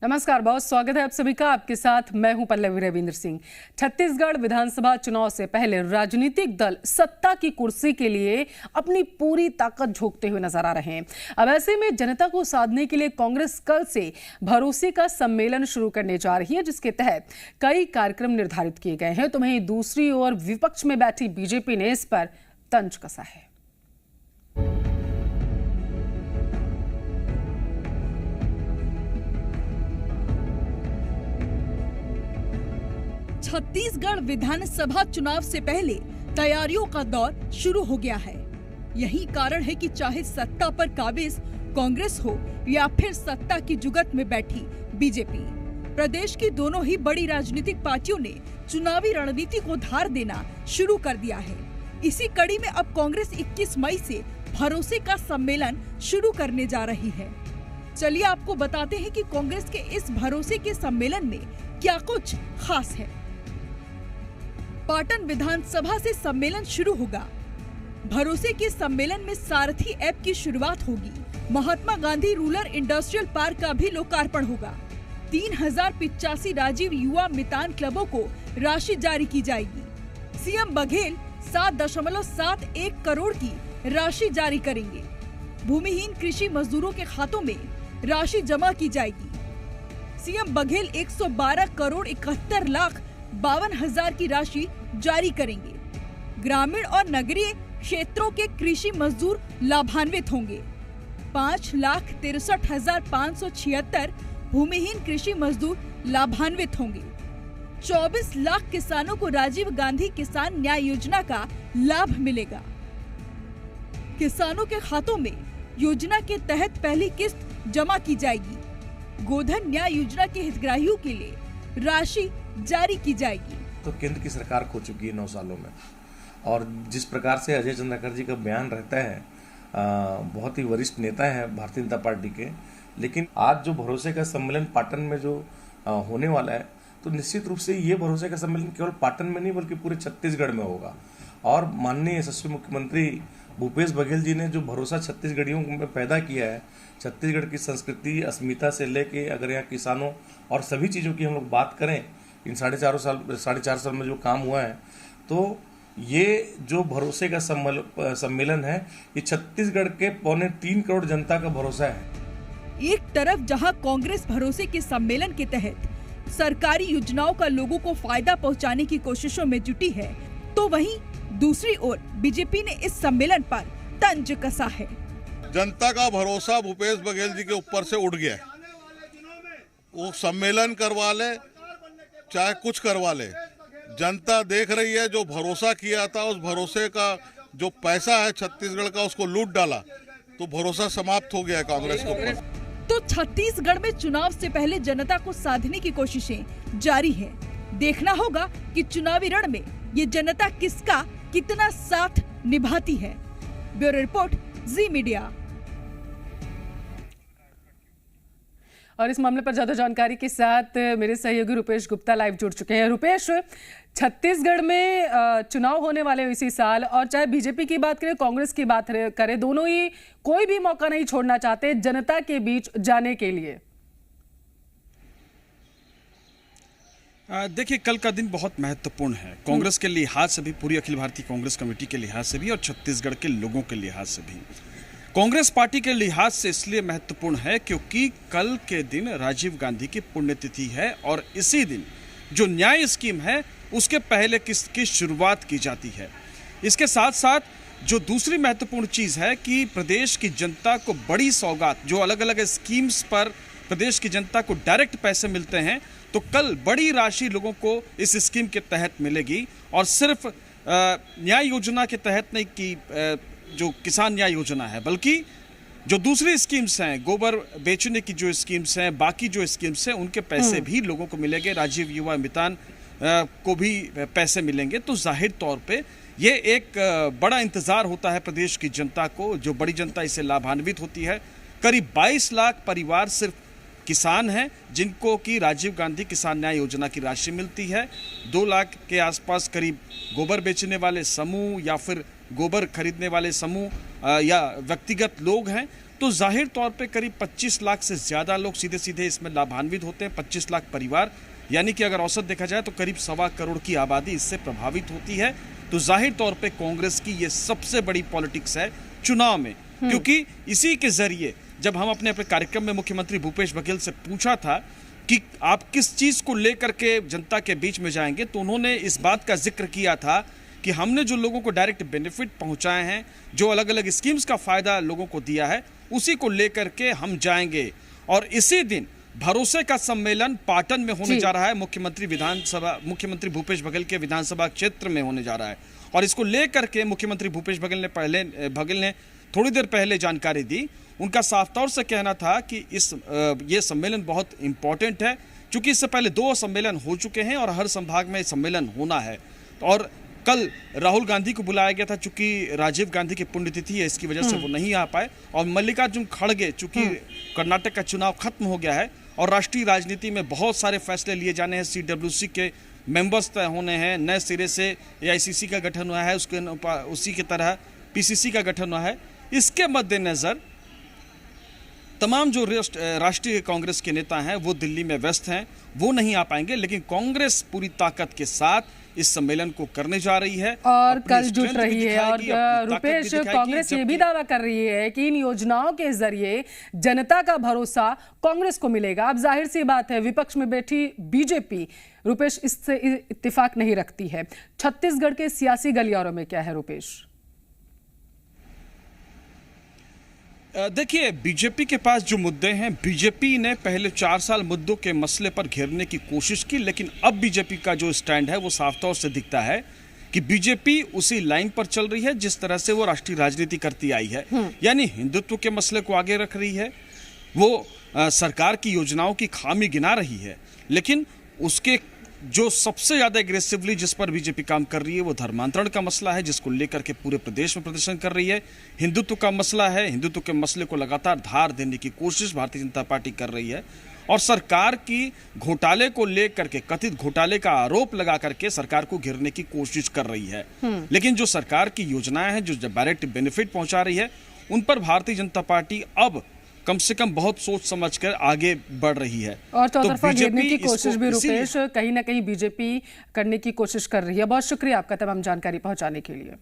नमस्कार, बहुत स्वागत है आप सभी का। आपके साथ मैं हूं पल्लवी रविंद्र सिंह। छत्तीसगढ़ विधानसभा चुनाव से पहले राजनीतिक दल सत्ता की कुर्सी के लिए अपनी पूरी ताकत झोंकते हुए नजर आ रहे हैं। अब ऐसे में जनता को साधने के लिए कांग्रेस कल से भरोसे का सम्मेलन शुरू करने जा रही है, जिसके तहत कई कार्यक्रम निर्धारित किए गए हैं। तो वहीं दूसरी ओर विपक्ष में बैठी बीजेपी ने इस पर तंज कसा है। छत्तीसगढ़ विधानसभा चुनाव से पहले तैयारियों का दौर शुरू हो गया है। यही कारण है कि चाहे सत्ता पर काबिज कांग्रेस हो या फिर सत्ता की जुगत में बैठी बीजेपी, प्रदेश की दोनों ही बड़ी राजनीतिक पार्टियों ने चुनावी रणनीति को धार देना शुरू कर दिया है। इसी कड़ी में अब कांग्रेस 21 मई से भरोसे का सम्मेलन शुरू करने जा रही है। चलिए आपको बताते हैं कि कांग्रेस के इस भरोसे के सम्मेलन में क्या कुछ खास है। पाटन विधानसभा से सम्मेलन शुरू होगा। भरोसे के सम्मेलन में सारथी ऐप की शुरुआत होगी। Mahatma Gandhi rural industrial park का भी लोकार्पण होगा। 3085 राजीव युवा मितान क्लबों को राशि जारी की जाएगी। सीएम बघेल 7.71 करोड़ की राशि जारी करेंगे। भूमिहीन कृषि मजदूरों के खातों में राशि जमा की जाएगी। सीएम बघेल 112 करोड़ 71 लाख 52,000 की राशि जारी करेंगे। ग्रामीण और नगरीय क्षेत्रों के कृषि मजदूर लाभान्वित होंगे। 5,63,576 भूमिहीन कृषि मजदूर लाभान्वित होंगे। 24 लाख किसानों को राजीव गांधी किसान न्याय योजना का लाभ मिलेगा। किसानों के खातों में योजना के तहत पहली किस्त जमा की जाएगी। गोधन न्याय योजना के हितग्राहियों के लिए राशि जारी की जाएगी। तो केंद्र की सरकार खो चुकी है 9 सालों में, और जिस प्रकार से अजय चंद्राकर जी का बयान रहता है, बहुत ही वरिष्ठ नेता है भारतीय जनता पार्टी के, लेकिन आज जो भरोसे का सम्मेलन पाटन में जो होने वाला है, तो निश्चित रूप से ये भरोसे का सम्मेलन केवल पाटन में नहीं बल्कि पूरे छत्तीसगढ़ में होगा। और माननीय यशस्वी मुख्यमंत्री भूपेश बघेल जी ने जो भरोसा छत्तीसगढ़ियों में पैदा किया है, छत्तीसगढ़ की संस्कृति अस्मिता से लेके अगर यहाँ किसानों और सभी चीज़ों की हम लोग बात करें, इन 4.5 साल में जो काम हुआ है, तो ये जो भरोसे का सम्मेलन है, ये छत्तीसगढ़ के 3.25 करोड़ जनता का भरोसा है। एक तरफ जहां कांग्रेस भरोसे के सम्मेलन के तहत सरकारी योजनाओं का लोगों को फायदा पहुंचाने की कोशिशों में जुटी है, तो वहीं दूसरी ओर बीजेपी ने इस सम्मेलन पर तंज कसा है। जनता का भरोसा भूपेश बघेल जी के ऊपर से उड़ गया है। वो सम्मेलन करवा ले चाहे कुछ करवा ले, जनता देख रही है। जो भरोसा किया था, उस भरोसे का जो पैसा है छत्तीसगढ़ का, उसको लूट डाला, तो भरोसा समाप्त हो गया है कांग्रेस के ऊपर। तो छत्तीसगढ़ में चुनाव से पहले जनता को साधने की कोशिशें जारी है। देखना होगा कि चुनावी रण में ये जनता किसका कितना साथ निभाती है। ब्यूरो रिपोर्ट, जी मीडिया। और इस मामले पर ज्यादा जानकारी के साथ मेरे सहयोगी रुपेश गुप्ता लाइव जुड़ चुके हैं। रुपेश, छत्तीसगढ़ में चुनाव होने वाले इसी साल, और चाहे बीजेपी की बात करें कांग्रेस की बात करें, दोनों ही कोई भी मौका नहीं छोड़ना चाहते जनता के बीच जाने के लिए। देखिए, कल का दिन बहुत महत्वपूर्ण है कांग्रेस के लिहाज से भी, पूरी अखिल भारतीय कांग्रेस कमेटी के लिहाज से भी और छत्तीसगढ़ के लोगों के लिहाज से भी। कांग्रेस पार्टी के लिहाज से इसलिए महत्वपूर्ण है क्योंकि कल के दिन राजीव गांधी की पुण्यतिथि है और इसी दिन जो न्याय स्कीम है उसके पहले किस्त की शुरुआत की जाती है। इसके साथ साथ जो दूसरी महत्वपूर्ण चीज़ है कि प्रदेश की जनता को बड़ी सौगात, जो अलग अलग स्कीम्स पर प्रदेश की जनता को डायरेक्ट पैसे मिलते हैं, तो कल बड़ी राशि लोगों को इस स्कीम के तहत मिलेगी। और सिर्फ न्याय योजना के तहत नहीं कि जो किसान न्याय योजना है, बल्कि जो दूसरी स्कीम्स हैं, गोबर बेचने की जो स्कीम्स हैं, बाकी जो स्कीम्स हैं, उनके पैसे भी लोगों को मिलेंगे। राजीव युवा मितान को भी पैसे मिलेंगे। तो जाहिर तौर पे ये एक बड़ा इंतज़ार होता है प्रदेश की जनता को, जो बड़ी जनता इससे लाभान्वित होती है। करीब 22 लाख परिवार सिर्फ किसान हैं जिनको कि राजीव गांधी किसान न्याय योजना की राशि मिलती है। 2 लाख के आसपास करीब गोबर बेचने वाले समूह या फिर गोबर खरीदने वाले समूह या व्यक्तिगत लोग हैं, तो जाहिर तौर पे करीब 25 लाख से ज़्यादा लोग सीधे सीधे इसमें लाभान्वित होते हैं। 25 लाख परिवार, यानी कि अगर औसत देखा जाए तो करीब 1.25 करोड़ की आबादी इससे प्रभावित होती है। तो जाहिर तौर पे कांग्रेस की ये सबसे बड़ी पॉलिटिक्स है चुनाव में, क्योंकि इसी के जरिए जब हम अपने कार्यक्रम में मुख्यमंत्री भूपेश बघेल से पूछा था कि आप किस चीज को लेकर के जनता के बीच में जाएंगे, तो उन्होंने इस बात का जिक्र किया था कि हमने जो लोगों को डायरेक्ट बेनिफिट पहुंचाए हैं, जो अलग अलग स्कीम्स का फायदा लोगों को दिया है, उसी को लेकर के हम जाएंगे। और इसी दिन भरोसे का सम्मेलन पाटन में होने जा रहा है, मुख्यमंत्री भूपेश बघेल के विधानसभा क्षेत्र में होने जा रहा है। और इसको लेकर के मुख्यमंत्री भूपेश बघेल ने थोड़ी देर पहले जानकारी दी। उनका साफ तौर से कहना था कि ये सम्मेलन बहुत इंपॉर्टेंट है, क्योंकि इससे पहले 2 सम्मेलन हो चुके हैं और हर संभाग में सम्मेलन होना है। और कल राहुल गांधी को बुलाया गया था, चूंकि राजीव गांधी की पुण्यतिथि है, इसकी वजह से वो नहीं आ पाए। और मल्लिकार्जुन खड़गे, चूंकि कर्नाटक का चुनाव खत्म हो गया है और राष्ट्रीय राजनीति में बहुत सारे फैसले लिए जाने हैं, CWC के मेंबर्स तय होने हैं, नए सिरे से AICC का गठन हुआ है, उसी की तरह PCC का गठन हुआ है। इसके मद्देनजर तमाम जो राष्ट्रीय कांग्रेस के नेता हैं वो दिल्ली में व्यस्त हैं, वो नहीं आ पाएंगे। लेकिन कांग्रेस पूरी ताकत के साथ इस सम्मेलन को करने जा रही है और कल जुट रही है। और रुपेश, कांग्रेस ये भी दावा कर रही है कि इन योजनाओं के जरिए जनता का भरोसा कांग्रेस को मिलेगा। अब जाहिर सी बात है, विपक्ष में बैठी बीजेपी रुपेश इससे इत्तेफाक नहीं रखती है। छत्तीसगढ़ के सियासी गलियारों में क्या है रुपेश? देखिए, बीजेपी के पास जो मुद्दे हैं, बीजेपी ने पहले 4 साल मुद्दों के मसले पर घेरने की कोशिश की, लेकिन अब बीजेपी का जो स्टैंड है वो साफ तौर से दिखता है कि बीजेपी उसी लाइन पर चल रही है जिस तरह से वो राष्ट्रीय राजनीति करती आई है। यानी हिंदुत्व के मसले को आगे रख रही है, वो सरकार की योजनाओं की खामी गिना रही है, लेकिन उसके जो सबसे ज्यादा एग्रेसिवली जिस पर बीजेपी काम कर रही है वो धर्मांतरण का मसला है, जिसको लेकर के पूरे प्रदेश में प्रदर्शन कर रही है। हिंदुत्व का मसला है, हिंदुत्व के मसले को लगातार धार देने की कोशिश भारतीय जनता पार्टी कर रही है। और सरकार की घोटाले को लेकर के, कथित घोटाले का आरोप लगा करके सरकार को घेरने की कोशिश कर रही है। लेकिन जो सरकार की योजनाएं हैं, जो डायरेक्ट बेनिफिट पहुंचा रही है, उन पर भारतीय जनता पार्टी अब कम से कम बहुत सोच समझकर आगे बढ़ रही है। और चौतरफा घेरने की कोशिश भी रुपेश कहीं ना कहीं बीजेपी करने की कोशिश कर रही है। बहुत शुक्रिया आपका तमाम जानकारी पहुंचाने के लिए।